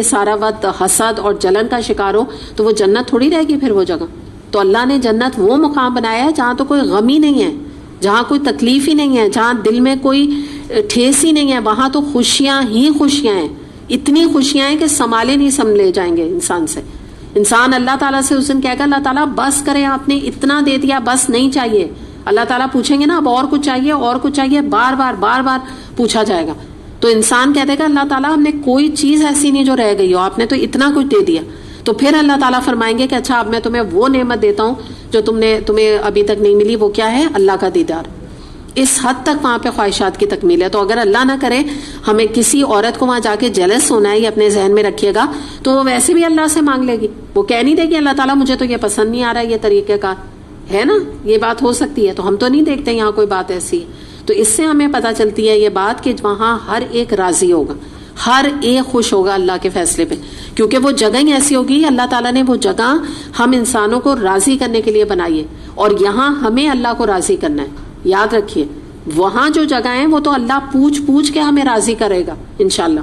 سارا وقت حسد اور جلن کا شکار ہو تو وہ جنت تھوڑی رہے گی پھر وہ جگہ. تو اللہ نے جنت وہ مقام بنایا ہے جہاں تو کوئی غم ہی نہیں ہے, جہاں کوئی تکلیف ہی نہیں ہے, جہاں دل میں کوئی ٹھیس ہی نہیں ہے, وہاں تو خوشیاں ہی خوشیاں ہیں. اتنی خوشیاں ہیں کہ سنبھالے نہیں سنبھلے جائیں گے انسان سے. انسان اللہ تعالیٰ سے اس دن کہے گا اللہ تعالیٰ بس کرے, آپ نے اتنا دے دیا, بس نہیں چاہیے. اللہ تعالیٰ پوچھیں گے نا اب اور کچھ چاہیے اور کچھ چاہیے, بار بار پوچھا جائے گا. تو انسان کہہ دے گا اللہ تعالیٰ ہم نے کوئی چیز ایسی نہیں جو رہ گئی ہو, آپ نے تو اتنا کچھ دے دیا. تو پھر اللہ تعالیٰ فرمائیں گے کہ اچھا اب میں تمہیں وہ نعمت دیتا ہوں جو تمہیں ابھی تک نہیں ملی. وہ کیا ہے؟ اللہ کا دیدار. اس حد تک وہاں پہ خواہشات کی تکمیل ہے. تو اگر اللہ نہ کرے ہمیں کسی عورت کو وہاں جا کے جیلس ہونا ہے, یہ اپنے ذہن میں رکھیے گا, تو وہ ویسے بھی اللہ سے مانگ لے گی. وہ کہہ نہیں دے گی اللہ تعالیٰ مجھے تو یہ پسند نہیں آ رہا ہے, یہ طریقہ کار ہے نا, یہ بات ہو سکتی ہے. تو ہم تو نہیں دیکھتے یہاں کوئی بات ایسی ہے. تو اس سے ہمیں پتہ چلتی ہے یہ بات کہ وہاں ہر ایک راضی ہوگا, ہر ایک خوش ہوگا اللہ کے فیصلے پہ, کیونکہ وہ جگہ ہی ایسی ہوگی. اللہ تعالیٰ نے وہ جگہ ہم انسانوں کو راضی کرنے کے لیے بنائی ہے, اور یہاں ہمیں اللہ کو راضی کرنا ہے. یاد رکھیے وہاں جو جگہ ہیں وہ تو اللہ پوچھ کے ہمیں راضی کرے گا انشاءاللہ,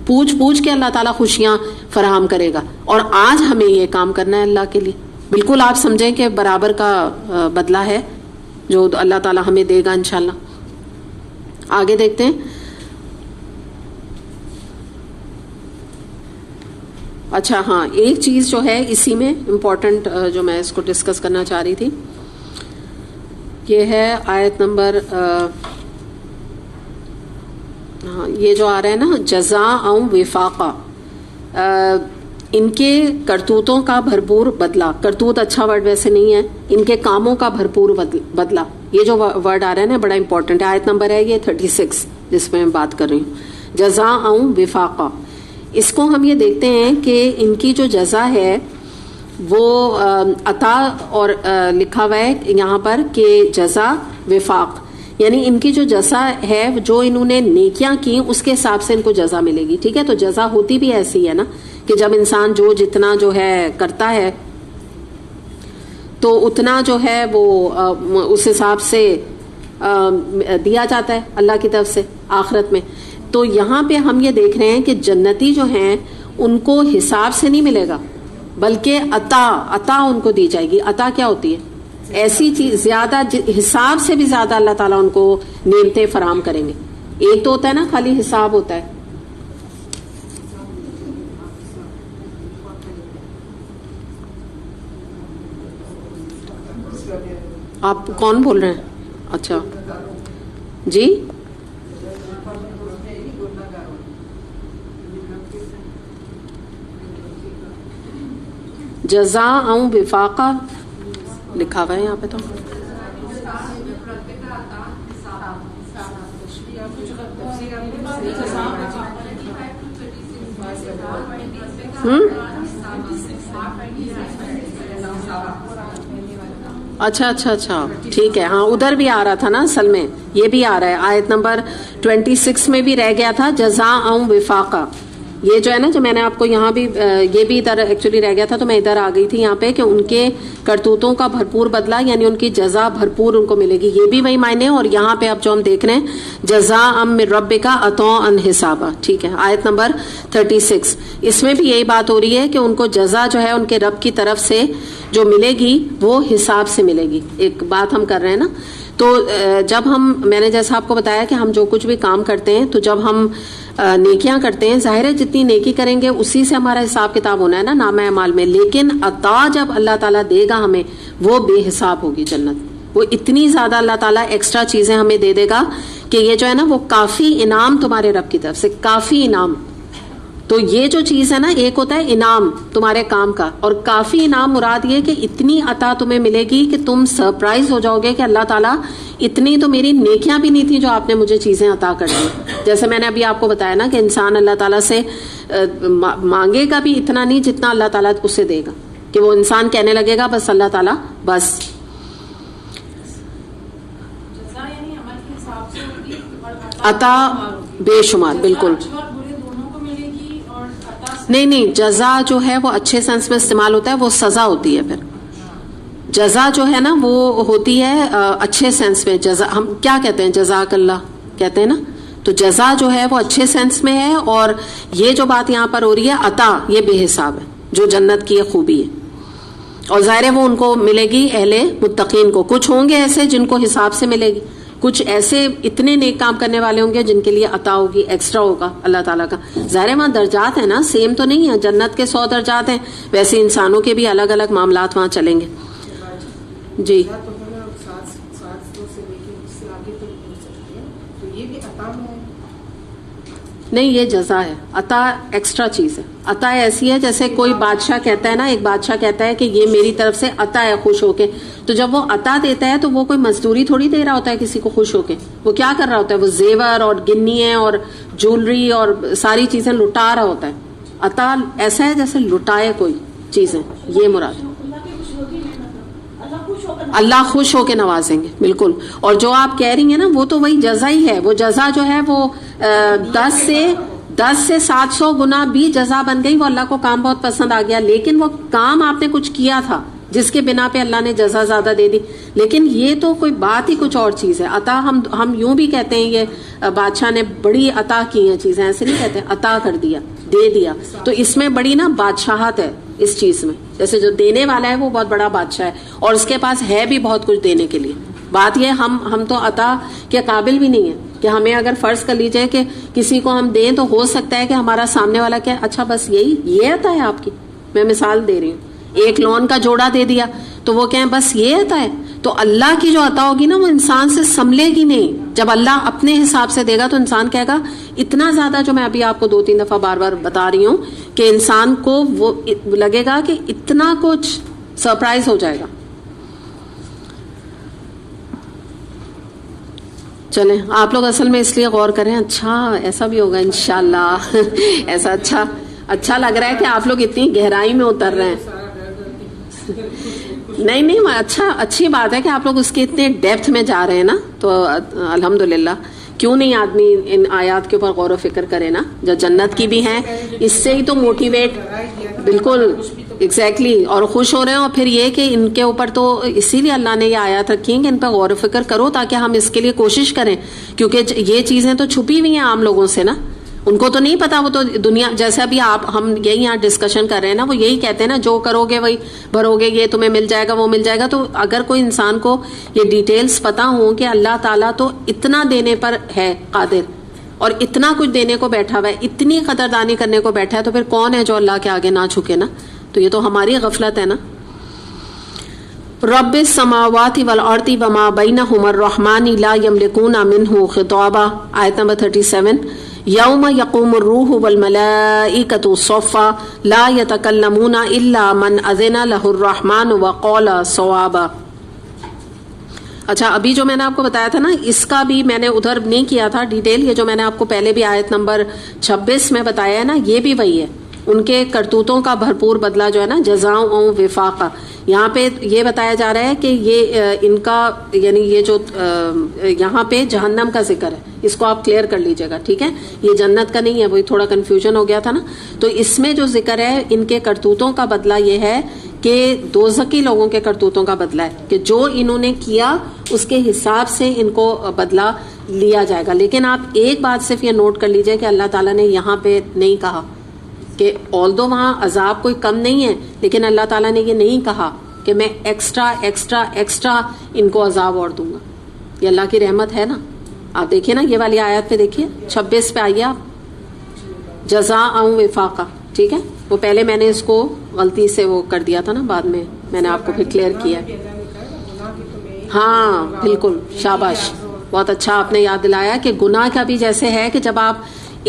پوچھ کے اللہ تعالیٰ خوشیاں فراہم کرے گا. اور آج ہمیں یہ کام کرنا ہے اللہ کے لیے. بالکل آپ سمجھیں کہ برابر کا بدلہ ہے جو اللہ تعالیٰ ہمیں دے گا انشاءاللہ. آگے دیکھتے ہیں. اچھا ہاں, ایک چیز جو ہے اسی میں امپورٹنٹ جو میں اس کو ڈسکس کرنا چاہ رہی تھی, یہ ہے آیت نمبر ہاں یہ جو آ رہا ہے نا جزاء وفاقا, ان کے کرتوتوں کا بھرپور بدلہ. کرتوت اچھا ورڈ ویسے نہیں ہے, ان کے کاموں کا بھرپور بدلہ. یہ جو ورڈ آ رہا ہے نا بڑا امپورٹنٹ ہے. آیت نمبر ہے یہ 36 جس میں میں بات کر رہی ہوں, جزاء وفاقا. اس کو ہم یہ دیکھتے ہیں کہ ان کی جو جزا ہے وہ عطا اور لکھا ہوا ہے یہاں پر کہ جزا وفاق, یعنی ان کی جو جزا ہے جو انہوں نے نیکیاں کی اس کے حساب سے ان کو جزا ملے گی. ٹھیک ہے, تو جزا ہوتی بھی ایسی ہے نا کہ جب انسان جو جتنا جو ہے کرتا ہے تو اتنا جو ہے وہ اس حساب سے دیا جاتا ہے اللہ کی طرف سے آخرت میں. تو یہاں پہ ہم یہ دیکھ رہے ہیں کہ جنتی جو ہیں ان کو حساب سے نہیں ملے گا بلکہ عطا ان کو دی جائے گی. عطا کیا ہوتی ہے؟ ایسی چیز زیادہ حساب سے بھی زیادہ اللہ تعالیٰ ان کو نعمتیں فراہم کریں گے. ایک تو ہوتا ہے نا خالی حساب ہوتا ہے, آپ کون بول رہے ہیں؟ اچھا جی, جزاء وفاقا لکھا ہوا ہے یہاں پہ. تو اچھا ٹھیک ہے, ہاں ادھر بھی آ رہا تھا نا, اصل میں یہ بھی آ رہا ہے آیت نمبر 26 میں بھی رہ گیا تھا جزاء وفاقا. یہ جو ہے نا جو میں نے آپ کو یہاں بھی یہ بھی ادھر ایکچولی رہ گیا تھا تو میں ادھر آ گئی تھی یہاں پہ کہ ان کے کرتوتوں کا بھرپور بدلہ, یعنی ان کی جزا بھرپور ان کو ملے گی. یہ بھی وہی معنی ہے. اور یہاں پہ اب جو ہم دیکھ رہے ہیں جزاء من ربک عطاء حسابا. ٹھیک ہے, آیت نمبر 36 اس میں بھی یہی بات ہو رہی ہے کہ ان کو جزا جو ہے ان کے رب کی طرف سے جو ملے گی وہ حساب سے ملے گی. ایک بات ہم کر رہے ہیں نا, تو جب میں نے جیسا آپ کو بتایا کہ ہم جو کچھ بھی کام کرتے ہیں تو جب ہم نیکیاں کرتے ہیں ظاہر ہے جتنی نیکی کریں گے اسی سے ہمارا حساب کتاب ہونا ہے نا نامہ اعمال میں. لیکن عطا جب اللہ تعالیٰ دے گا ہمیں وہ بے حساب ہوگی جنت. وہ اتنی زیادہ اللہ تعالیٰ ایکسٹرا چیزیں ہمیں دے دے گا کہ یہ جو ہے نا وہ کافی انعام تمہارے رب کی طرف سے, کافی انعام. تو یہ جو چیز ہے نا ایک ہوتا ہے انعام تمہارے کام کا, اور کافی انعام مراد یہ کہ اتنی عطا تمہیں ملے گی کہ تم سرپرائز ہو جاؤ گے کہ اللہ تعالیٰ اتنی تو میری نیکیاں بھی نہیں تھیں جو آپ نے مجھے چیزیں عطا کر دی. جیسے میں نے ابھی آپ کو بتایا نا کہ انسان اللہ تعالیٰ سے مانگے گا بھی اتنا نہیں جتنا اللہ تعالیٰ اسے دے گا, کہ وہ انسان کہنے لگے گا بس اللہ تعالیٰ بس. عطا بے شمار بالکل نہیں, جزا جو ہے وہ اچھے سینس میں استعمال ہوتا ہے, وہ سزا ہوتی ہے. پھر جزا جو ہے نا وہ ہوتی ہے اچھے سینس میں. جزا ہم کیا کہتے ہیں؟ جزاک اللہ کہتے ہیں نا, تو جزا جو ہے وہ اچھے سینس میں ہے, اور یہ جو بات یہاں پر ہو رہی ہے عطا, یہ بے حساب ہے جو جنت کی خوبی ہے. اور ظاہر ہے وہ ان کو ملے گی اہل متقین کو. کچھ ہوں گے ایسے جن کو حساب سے ملے گی, کچھ ایسے اتنے نیک کام کرنے والے ہوں گے جن کے لیے عطا ہوگی, ایکسٹرا ہوگا اللہ تعالیٰ کا. ظاہر ہے وہاں درجات ہیں نا, سیم تو نہیں ہے. جنت کے 100 درجات ہیں, ویسے انسانوں کے بھی الگ الگ معاملات وہاں چلیں گے. جی نہیں, یہ جزا ہے. عطا ایکسٹرا چیز ہے. عطا ایسی ہے جیسے کوئی بادشاہ کہتا ہے نا, ایک بادشاہ کہتا ہے کہ یہ میری طرف سے عطا ہے خوش ہو کے, تو جب وہ عطا دیتا ہے تو وہ کوئی مزدوری تھوڑی دے رہا ہوتا ہے کسی کو خوش ہو کے. وہ کیا کر رہا ہوتا ہے, وہ زیور اور گنیاں اور جولری اور ساری چیزیں لٹا رہا ہوتا ہے. عطا ایسا ہے جیسے لٹائے کوئی چیزیں, یہ مراد ہے. اللہ خوش ہو کے نوازیں گے, بالکل. اور جو آپ کہہ رہی ہیں نا وہ تو وہی جزا ہی ہے. وہ جزا جو ہے وہ 10 سے 700 گنا بھی جزا بن گئی. وہ اللہ کو کام بہت پسند آ گیا, لیکن وہ کام آپ نے کچھ کیا تھا جس کے بنا پہ اللہ نے جزا زیادہ دے دی. لیکن یہ تو کوئی بات ہی کچھ اور چیز ہے. عطا ہم یوں بھی کہتے ہیں یہ بادشاہ نے بڑی عطا کی ہیں چیزیں, ایسے نہیں کہتے, عطا کر دیا, دے دیا. تو اس میں بڑی نا بادشاہت ہے اس چیز میں. جیسے جو دینے والا ہے وہ بہت بڑا بادشاہ ہے, اور اس کے پاس ہے بھی بہت کچھ دینے کے لیے. بات یہ ہم تو عطا کے قابل بھی نہیں ہیں کہ ہمیں اگر فرض کر لیجئے کہ کسی کو ہم دیں تو ہو سکتا ہے کہ ہمارا سامنے والا کیا, اچھا بس یہ عطا ہے آپ کی. میں مثال دے رہی ہوں, ایک لون کا جوڑا دے دیا تو وہ کہیں بس یہ عطا ہے. تو اللہ کی جو عطا ہوگی نا وہ انسان سے سنبھلے گی نہیں. جب اللہ اپنے حساب سے دے گا تو انسان کہے گا اتنا زیادہ, جو میں ابھی آپ کو 2-3 دفعہ بار بار بتا رہی ہوں کہ انسان کو وہ لگے گا کہ اتنا کچھ, سرپرائز ہو جائے گا. چلیں آپ لوگ اصل میں اس لیے غور کریں, اچھا ایسا بھی ہوگا انشاءاللہ. ایسا اچھا لگ رہا ہے کہ آپ لوگ اتنی گہرائی میں اتر رہے ہیں. نہیں, اچھی بات ہے کہ آپ لوگ اس کے اتنے ڈیپتھ میں جا رہے ہیں نا, تو الحمدللہ. کیوں نہیں آدمی ان آیات کے اوپر غور و فکر کرے نا, جو جنت کی بھی ہیں, اس سے ہی تو موٹیویٹ, بالکل ایگزیکٹلی, اور خوش ہو رہے ہیں. اور پھر یہ کہ ان کے اوپر تو اسی لیے اللہ نے یہ آیات رکھی ہیں کہ ان پہ غور و فکر کرو تاکہ ہم اس کے لیے کوشش کریں, کیونکہ یہ چیزیں تو چھپی ہوئی ہیں عام لوگوں سے نا. ان کو تو نہیں پتا, وہ تو دنیا جیسے ابھی ہم یہی یہاں ڈسکشن کر رہے ہیں نا, وہ یہی کہتے ہیں نا جو کرو گے وہی بھرو گے, یہ تمہیں مل جائے گا وہ مل جائے گا. تو اگر کوئی انسان کو یہ ڈیٹیلز پتا ہوں کہ اللہ تعالیٰ تو اتنا دینے پر ہے قادر, اور اتنا کچھ دینے کو بیٹھا ہوا ہے, اتنی قدردانی کرنے کو بیٹھا ہے, تو پھر کون ہے جو اللہ کے آگے نہ جھکے نا. تو یہ تو ہماری غفلت ہے نا. رب السماوات والارض وما بینہما الرحمن لا یملکون منہ خطابا, آیت نمبر 37. یوم یقوم الروح والملائکۃ صفا لا یتکلمون الا من اذن لہ الرحمن وقال صوابا. اچھا, ابھی جو میں نے آپ کو بتایا تھا نا, اس کا بھی میں نے ادھر نہیں کیا تھا ڈیٹیل. یہ جو میں نے آپ کو پہلے بھی آیت نمبر 26 میں بتایا ہے نا, یہ بھی وہی ہے. ان کے کرتوتوں کا بھرپور بدلہ جو ہے نا, جزاء وفاقا. یہاں پہ یہ بتایا جا رہا ہے کہ یہ ان کا, یعنی یہ جو یہاں پہ جہنم کا ذکر ہے, اس کو آپ کلیئر کر لیجئے گا, ٹھیک ہے. یہ جنت کا نہیں ہے, وہی تھوڑا کنفیوژن ہو گیا تھا نا. تو اس میں جو ذکر ہے ان کے کرتوتوں کا بدلہ یہ ہے کہ دوزخی لوگوں کے کرتوتوں کا بدلہ ہے کہ جو انہوں نے کیا اس کے حساب سے ان کو بدلہ لیا جائے گا. لیکن آپ ایک بات صرف یہ نوٹ کر لیجئے کہ اللہ تعالیٰ نے یہاں پہ نہیں کہا کہ آلدو وہاں عذاب کوئی کم نہیں ہے, لیکن اللہ تعالیٰ نے یہ نہیں کہا کہ میں ایکسٹرا ان کو عذاب اور دوں گا. یہ اللہ کی رحمت ہے نا. آپ دیکھیے نا یہ والی آیات پہ دیکھیے, 26 پہ آئیے آپ, جزاء وفاقا, ٹھیک ہے. وہ پہلے میں نے اس کو غلطی سے وہ کر دیا تھا نا, بعد میں نے آپ کو پھر کلیئر کیا. ہاں بالکل, شاباش, بہت اچھا آپ نے یاد دلایا کہ گناہ کا بھی جیسے ہے کہ جب آپ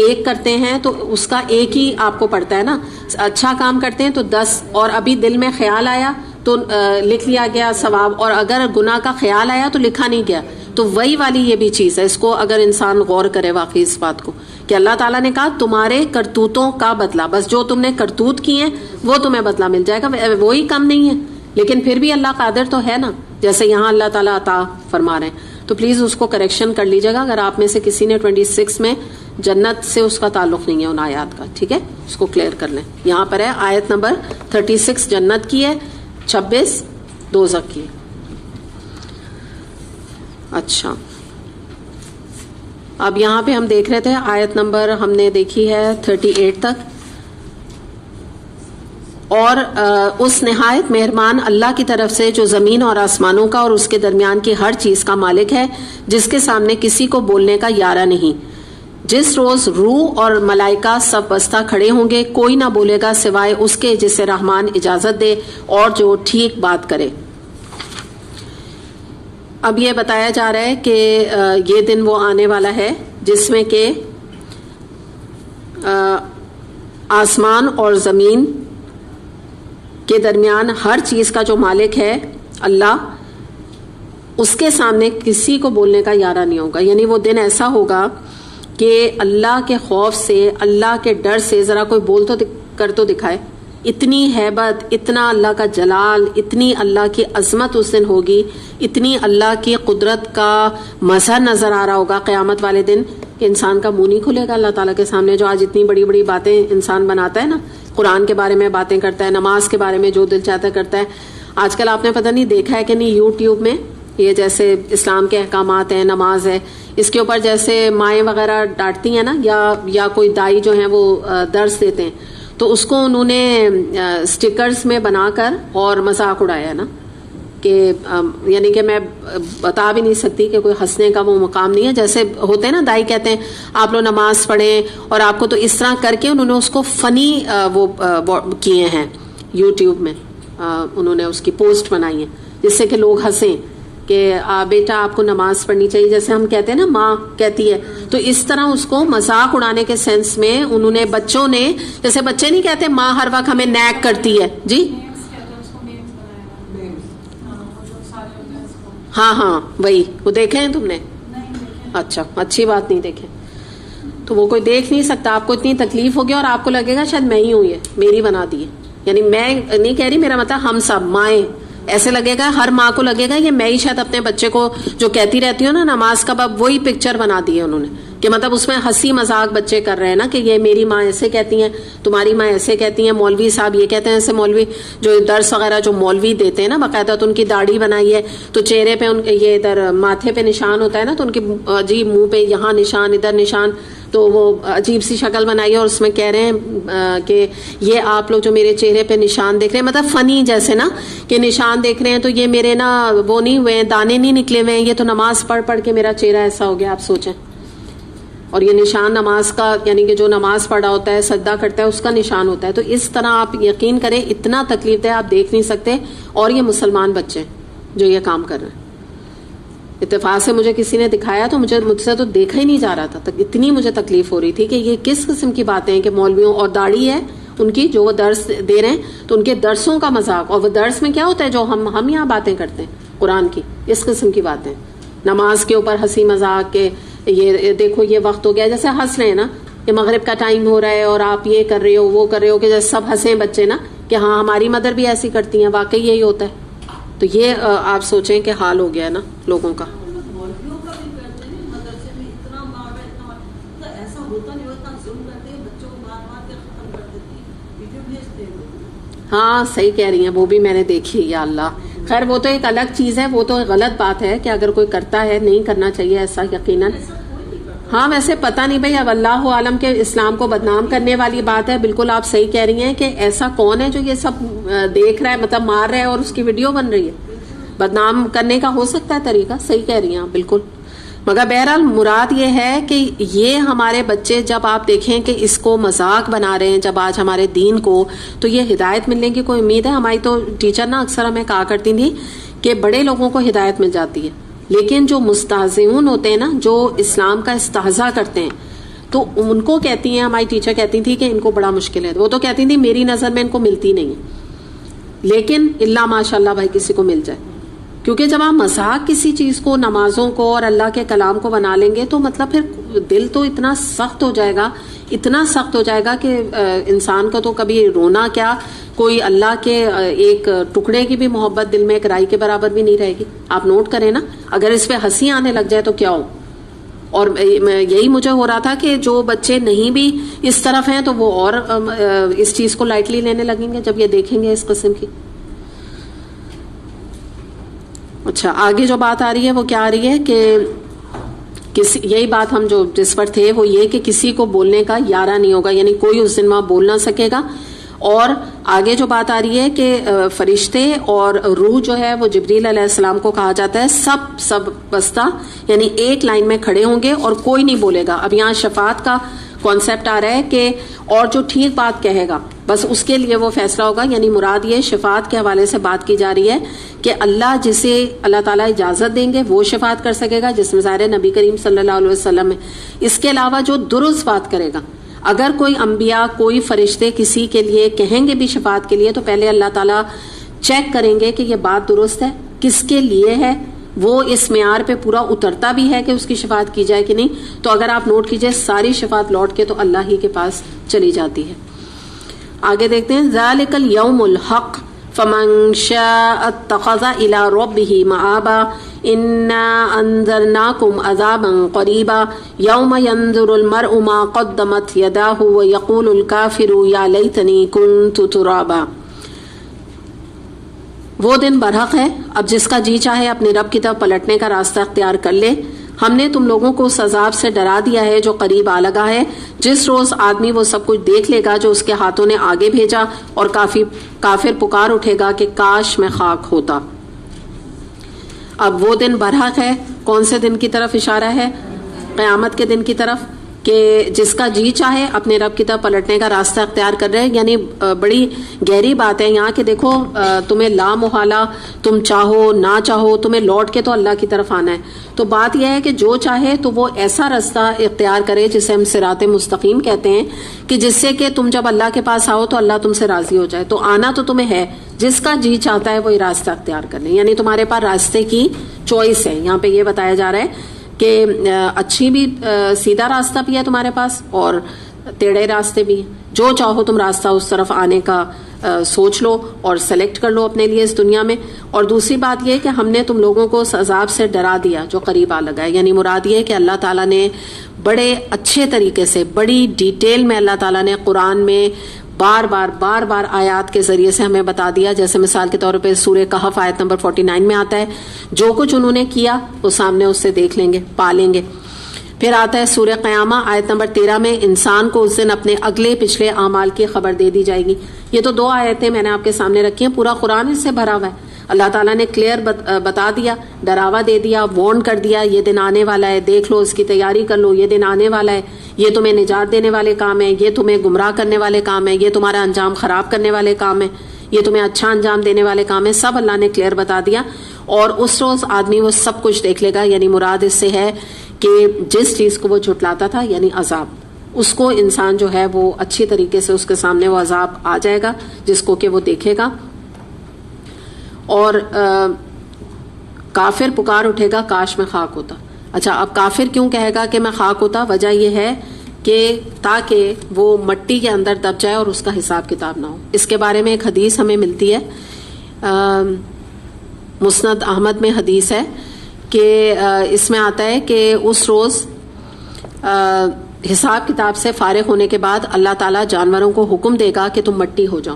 ایک کرتے ہیں تو اس کا ایک ہی آپ کو پڑتا ہے نا. اچھا کام کرتے ہیں تو 10, اور ابھی دل میں خیال آیا تو لکھ لیا گیا ثواب, اور اگر گناہ کا خیال آیا تو لکھا نہیں گیا. تو وہی والی یہ بھی چیز ہے. اس کو اگر انسان غور کرے واقعی اس بات کو کہ اللہ تعالیٰ نے کہا تمہارے کرتوتوں کا بدلہ, بس جو تم نے کرتوت کی ہیں وہ تمہیں بدلہ مل جائے گا, وہی کم نہیں ہے. لیکن پھر بھی اللہ قادر تو ہے نا, جیسے یہاں اللہ تعالیٰ عطا فرما رہے ہیں. تو پلیز اس کو کریکشن کر لیجیے گا اگر آپ میں سے کسی نے 26 میں جنت سے اس کا تعلق نہیں ہے ان آیات کا, ٹھیک ہے. اس کو کلیئر کر لیں. یہاں پر ہے آیت نمبر 36 جنت کی ہے, 26 دوزخ کی. اچھا, اب یہاں پہ ہم دیکھ رہے تھے آیت نمبر ہم نے دیکھی ہے 38 تک. اور اس نہایت مہربان اللہ کی طرف سے جو زمین اور آسمانوں کا اور اس کے درمیان کی ہر چیز کا مالک ہے، جس کے سامنے کسی کو بولنے کا یارہ نہیں. جس روز روح اور ملائکہ سب بستہ کھڑے ہوں گے، کوئی نہ بولے گا سوائے اس کے جسے رحمان اجازت دے اور جو ٹھیک بات کرے. اب یہ بتایا جا رہا ہے کہ یہ دن وہ آنے والا ہے جس میں کہ آسمان اور زمین کے درمیان ہر چیز کا جو مالک ہے اللہ، اس کے سامنے کسی کو بولنے کا یارہ نہیں ہوگا. یعنی وہ دن ایسا ہوگا کہ اللہ کے خوف سے، اللہ کے ڈر سے ذرا کوئی بول تو کر تو دکھائے. اتنی ہیبت، اتنا اللہ کا جلال، اتنی اللہ کی عظمت اس دن ہوگی، اتنی اللہ کی قدرت کا مظہر نظر آ رہا ہوگا قیامت والے دن کہ انسان کا منہ نہیں کھلے گا اللہ تعالیٰ کے سامنے. جو آج اتنی بڑی بڑی باتیں انسان بناتا ہے نا، قرآن کے بارے میں باتیں کرتا ہے، نماز کے بارے میں جو دل چاہتا ہے کرتا ہے. آج کل آپ نے پتہ نہیں دیکھا ہے کہ نہیں، یوٹیوب میں یہ جیسے اسلام کے احکامات ہیں، نماز ہے، اس کے اوپر جیسے مائیں وغیرہ ڈانٹتی ہیں نا، یا کوئی دائی جو ہیں وہ درس دیتے ہیں، تو اس کو انہوں نے سٹیکرز میں بنا کر اور مذاق اڑایا نا کہ یعنی کہ میں بتا بھی نہیں سکتی کہ کوئی ہنسنے کا وہ مقام نہیں ہے. جیسے ہوتے ہیں نا، دائی کہتے ہیں آپ لوگ نماز پڑھیں اور آپ کو، تو اس طرح کر کے انہوں نے اس کو فنی وہ کیے ہیں یوٹیوب میں، انہوں نے اس کی پوسٹ بنائی ہے جس سے کہ لوگ ہنسیں کہ بیٹا آپ کو نماز پڑھنی چاہیے، جیسے ہم کہتے ہیں نا ماں کہتی ہے. تو اس طرح اس کو مذاق اڑانے کے سینس میں انہوں نے، بچوں نے، جیسے بچے نہیں کہتے ماں ہر وقت ہمیں نیک کرتی ہے جی، ہاں وہی وہ دیکھے ہیں تم نے؟ اچھا، اچھی بات نہیں دیکھے. تو وہ کوئی دیکھ نہیں سکتا. آپ کو اتنی تکلیف ہوگی اور آپ کو لگے گا شاید میں ہی ہوں یہ میری بنا دی ہے. یعنی میں نہیں کہہ رہی، میرا مطلب ہم سب مائیں، ایسے لگے گا، ہر ماں کو لگے گا یہ میں ہی شاید اپنے بچے کو جو کہتی رہتی ہوں نا نماز کا باب، وہی پکچر بنا دی ہے انہوں نے کہ مطلب اس میں ہنسی مذاق بچے کر رہے ہیں نا کہ یہ میری ماں ایسے کہتی ہیں، تمہاری ماں ایسے کہتی ہیں، مولوی صاحب یہ کہتے ہیں. ایسے مولوی جو درس وغیرہ جو مولوی دیتے ہیں نا باقاعدہ، تو ان کی داڑھی بنائی ہے، تو چہرے پہ ان یہ ادھر ماتھے پہ نشان ہوتا ہے نا، تو ان کی عجیب منہ پہ یہاں نشان، ادھر نشان، تو وہ عجیب سی شکل بنائی ہے اور اس میں کہہ رہے ہیں کہ یہ آپ لوگ جو میرے چہرے پہ نشان دیکھ رہے ہیں، مطلب فنی جیسے نا کہ نشان دیکھ رہے ہیں، تو یہ میرے نا وہ نہیں ہوئے ہیں، دانے نہیں نکلے ہوئے ہیں، یہ تو نماز پڑھ پڑھ کے میرا چہرہ ایسا ہو گیا. آپ سوچیں. اور یہ نشان نماز کا، یعنی کہ جو نماز پڑھا ہوتا ہے، سجدہ کرتا ہے، اس کا نشان ہوتا ہے. تو اس طرح آپ یقین کریں اتنا تکلیف دہ آپ دیکھ نہیں سکتے. اور یہ مسلمان بچے جو یہ کام کر رہے ہیں، اتفاق سے مجھے کسی نے دکھایا تو مجھ سے تو دیکھا ہی نہیں جا رہا تھا. اتنی مجھے تکلیف ہو رہی تھی کہ یہ کس قسم کی باتیں ہیں کہ مولویوں، اور داڑھی ہے ان کی جو وہ درس دے رہے ہیں، تو ان کے درسوں کا مذاق. اور وہ درس میں کیا ہوتا ہے جو ہم یہاں باتیں کرتے ہیں قرآن کی، اس قسم کی باتیں. نماز کے اوپر ہنسی مذاق کے، یہ دیکھو یہ وقت ہو گیا، جیسے ہنس رہے ہیں نا کہ مغرب کا ٹائم ہو رہا ہے اور آپ یہ کر رہے ہو وہ کر رہے ہو، کہ جیسے سب ہنسیں بچے نا کہ ہاں ہماری مدر بھی ایسی کرتی ہیں. واقعی یہی ہوتا ہے. تو یہ آپ سوچیں کہ حال ہو گیا ہے نا لوگوں کا. ہاں صحیح کہہ رہی ہیں، وہ بھی میں نے دیکھی. یا اللہ، خیر وہ تو ایک الگ چیز ہے، وہ تو غلط بات ہے کہ اگر کوئی کرتا ہے نہیں کرنا چاہیے ایسا یقیناً. ہاں ویسے پتہ نہیں بھائی، اب اللہ عالم کے اسلام کو بدنام کرنے والی بات ہے. بالکل آپ صحیح کہہ رہی ہیں کہ ایسا کون ہے جو یہ سب دیکھ رہا ہے، مطلب مار رہا ہے اور اس کی ویڈیو بن رہی ہے. بدنام کرنے کا ہو سکتا ہے طریقہ. صحیح کہہ رہی ہیں آپ بالکل. مگر بہرحال مراد یہ ہے کہ یہ ہمارے بچے جب آپ دیکھیں کہ اس کو مذاق بنا رہے ہیں جب آج ہمارے دین کو، تو یہ ہدایت ملنے کی کوئی امید ہے؟ ہماری تو ٹیچر نا اکثر ہمیں کہا کرتی تھی کہ بڑے لوگوں کو ہدایت مل جاتی ہے، لیکن جو مستہزئون ہوتے ہیں نا، جو اسلام کا استہزاء کرتے ہیں، تو ان کو کہتی ہیں، ہماری ٹیچر کہتی تھی کہ ان کو بڑا مشکل ہے. وہ تو کہتی تھی میری نظر میں ان کو ملتی نہیں ہے، لیکن اللہ ماشاء اللہ بھائی کسی کو مل جائے. کیونکہ جب آپ مذاق کسی چیز کو، نمازوں کو اور اللہ کے کلام کو بنا لیں گے تو مطلب پھر دل تو اتنا سخت ہو جائے گا، اتنا سخت ہو جائے گا کہ انسان کو تو کبھی رونا کیا، کوئی اللہ کے ایک ٹکڑے کی بھی محبت دل میں ایک رائی کے برابر بھی نہیں رہے گی. آپ نوٹ کریں نا، اگر اس پہ ہنسی آنے لگ جائے تو کیا ہو. اور یہی مجھے ہو رہا تھا کہ جو بچے نہیں بھی اس طرف ہیں تو وہ اور اس چیز کو لائٹلی لینے لگیں گے جب یہ دیکھیں گے اس قسم کی. اچھا آگے جو بات آ رہی ہے وہ کیا آ رہی ہے کہ یہی بات ہم جو جس پر تھے وہ یہ کہ کسی کو بولنے کا یارہ نہیں ہوگا، یعنی کوئی اس دن وہاں بول نہ سکے گا. اور آگے جو بات آ رہی ہے کہ فرشتے اور روح جو ہے وہ جبریل علیہ السلام کو کہا جاتا ہے سب بستہ، یعنی ایک لائن میں کھڑے ہوں گے اور کوئی نہیں بولے گا. اب یہاں شفاعت کا کانسیپٹ آ رہا ہے کہ اور جو ٹھیک بات کہے گا بس اس کے لیے وہ فیصلہ ہوگا. یعنی مراد یہ شفاعت کے حوالے سے بات کی جا رہی ہے کہ اللہ جسے اللہ تعالیٰ اجازت دیں گے وہ شفاعت کر سکے گا، جس میں ظاہر نبی کریم صلی اللہ علیہ وسلم ہے. اس کے علاوہ جو درست بات کرے گا، اگر کوئی انبیاء کوئی فرشتے کسی کے لیے کہیں گے بھی شفاعت کے لیے تو پہلے اللہ تعالیٰ چیک کریں گے کہ یہ بات درست ہے، کس کے لیے ہے، وہ اس معیار پہ پورا اترتا بھی ہے کہ اس کی شفاعت کی جائے کہ نہیں. تو اگر آپ نوٹ کیجئے ساری شفاعت لوٹ کے تو اللہ ہی کے پاس چلی جاتی ہے. آگے دیکھتے ہیں ذالک الیوم الحق فمن شاء اتخذ الی ربہ مآبا انا انذرناکم عذابا قریبا یوم ینظر المرء ما قدمت یداہ ویقول الکافر یا لیتنی کنت ترابا. وہ دن برحق ہے، اب جس کا جی چاہے اپنے رب کی طرف پلٹنے کا راستہ اختیار کر لے. ہم نے تم لوگوں کو اس عذاب سے ڈرا دیا ہے جو قریب آ لگا ہے، جس روز آدمی وہ سب کچھ دیکھ لے گا جو اس کے ہاتھوں نے آگے بھیجا، اور کافر پکار اٹھے گا کہ کاش میں خاک ہوتا. اب وہ دن برحق ہے، کون سے دن کی طرف اشارہ ہے؟ قیامت کے دن کی طرف، کہ جس کا جی چاہے اپنے رب کی طرف پلٹنے کا راستہ اختیار کر رہے. یعنی بڑی گہری بات ہے یہاں کہ دیکھو تمہیں لا محالہ، تم چاہو نہ چاہو تمہیں لوٹ کے تو اللہ کی طرف آنا ہے. تو بات یہ ہے کہ جو چاہے تو وہ ایسا راستہ اختیار کرے جسے ہم صراط مستقیم کہتے ہیں، کہ جس سے کہ تم جب اللہ کے پاس آؤ تو اللہ تم سے راضی ہو جائے. تو آنا تو تمہیں ہے، جس کا جی چاہتا ہے وہی راستہ اختیار کر لیں. یعنی تمہارے پاس راستے کی چوائس ہے. یہاں پہ یہ بتایا جا رہا ہے کہ اچھی بھی سیدھا راستہ بھی ہے تمہارے پاس اور ٹیڑھے راستے بھی ہیں. جو چاہو تم راستہ اس طرف آنے کا سوچ لو اور سلیکٹ کر لو اپنے لیے اس دنیا میں. اور دوسری بات یہ کہ ہم نے تم لوگوں کو اس عذاب سے ڈرا دیا جو قریب آ لگا ہے. یعنی مراد یہ کہ اللہ تعالیٰ نے بڑے اچھے طریقے سے بڑی ڈیٹیل میں اللہ تعالیٰ نے قرآن میں بار بار آیات کے ذریعے سے ہمیں بتا دیا. جیسے مثال کے طور پہ سورہ کہف آیت نمبر 49 میں آتا ہے جو کچھ انہوں نے کیا وہ سامنے اس سے دیکھ لیں گے، پا لیں گے. پھر آتا ہے سورہ قیامہ آیت نمبر 13 میں انسان کو اس دن اپنے اگلے پچھلے اعمال کی خبر دے دی جائے گی. یہ تو 2 آیتیں میں نے آپ کے سامنے رکھی ہیں، پورا قرآن اس سے بھرا ہوا ہے. اللہ تعالیٰ نے کلیئر بتا دیا، ڈراوا دے دیا، وارن کر دیا یہ دن آنے والا ہے، دیکھ لو اس کی تیاری کر لو، یہ دن آنے والا ہے، یہ تمہیں نجات دینے والے کام ہے، یہ تمہیں گمراہ کرنے والے کام ہے، یہ تمہارا انجام خراب کرنے والے کام ہے، یہ تمہیں اچھا انجام دینے والے کام ہے. سب اللہ نے کلیئر بتا دیا. اور اس روز آدمی وہ سب کچھ دیکھ لے گا. یعنی مراد اس سے ہے کہ جس چیز کو وہ جھٹلاتا تھا یعنی عذاب، اس کو انسان جو ہے وہ اچھی طریقے سے اس کے سامنے وہ عذاب آ جائے گا جس کو کہ وہ دیکھے گا. اور کافر پکار اٹھے گا کاش میں خاک ہوتا. اچھا اب کافر کیوں کہے گا کہ میں خاک ہوتا؟ وجہ یہ ہے کہ تاکہ وہ مٹی کے اندر دب جائے اور اس کا حساب کتاب نہ ہو. اس کے بارے میں ایک حدیث ہمیں ملتی ہے، مسند احمد میں حدیث ہے کہ اس میں آتا ہے کہ اس روز حساب کتاب سے فارغ ہونے کے بعد اللہ تعالیٰ جانوروں کو حکم دے گا کہ تم مٹی ہو جاؤ.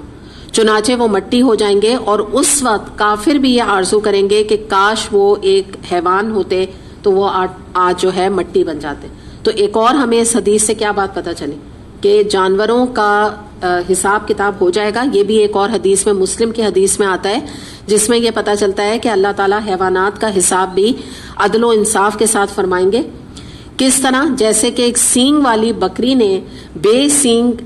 چنانچہ وہ مٹی ہو جائیں گے اور اس وقت کافر بھی یہ آرزو کریں گے کہ کاش وہ ایک حیوان ہوتے تو وہ آج جو ہے مٹی بن جاتے. تو ایک اور ہمیں اس حدیث سے کیا بات پتہ چلی کہ جانوروں کا حساب کتاب ہو جائے گا. یہ بھی ایک اور حدیث میں، مسلم کی حدیث میں آتا ہے جس میں یہ پتہ چلتا ہے کہ اللہ تعالیٰ حیوانات کا حساب بھی عدل و انصاف کے ساتھ فرمائیں گے. کس طرح؟ جیسے کہ ایک سینگ والی بکری نے بے سینگ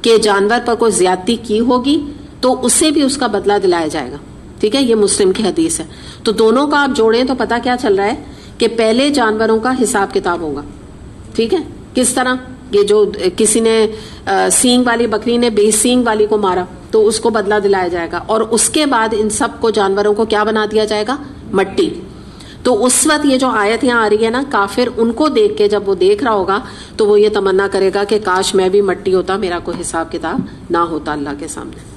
کے جانور پر کوئی زیادتی کی ہوگی تو اسے بھی اس کا بدلہ دلایا جائے گا. ٹھیک ہے، یہ مسلم کی حدیث ہے. تو دونوں کا آپ جوڑیں تو پتہ کیا چل رہا ہے کہ پہلے جانوروں کا حساب کتاب ہوگا. ٹھیک ہے، کس طرح؟ یہ جو کسی نے سینگ والی بکری نے بے سینگ والی کو مارا تو اس کو بدلہ دلایا جائے گا، اور اس کے بعد ان سب کو جانوروں کو کیا بنا دیا جائے گا؟ مٹی. تو اس وقت یہ جو آیت یہاں آ رہی ہے نا، کافر ان کو دیکھ کے جب وہ دیکھ رہا ہوگا تو وہ یہ تمنا کرے گا کہ کاش میں بھی مٹی ہوتا، میرا کوئی حساب کتاب نہ ہوتا اللہ کے سامنے.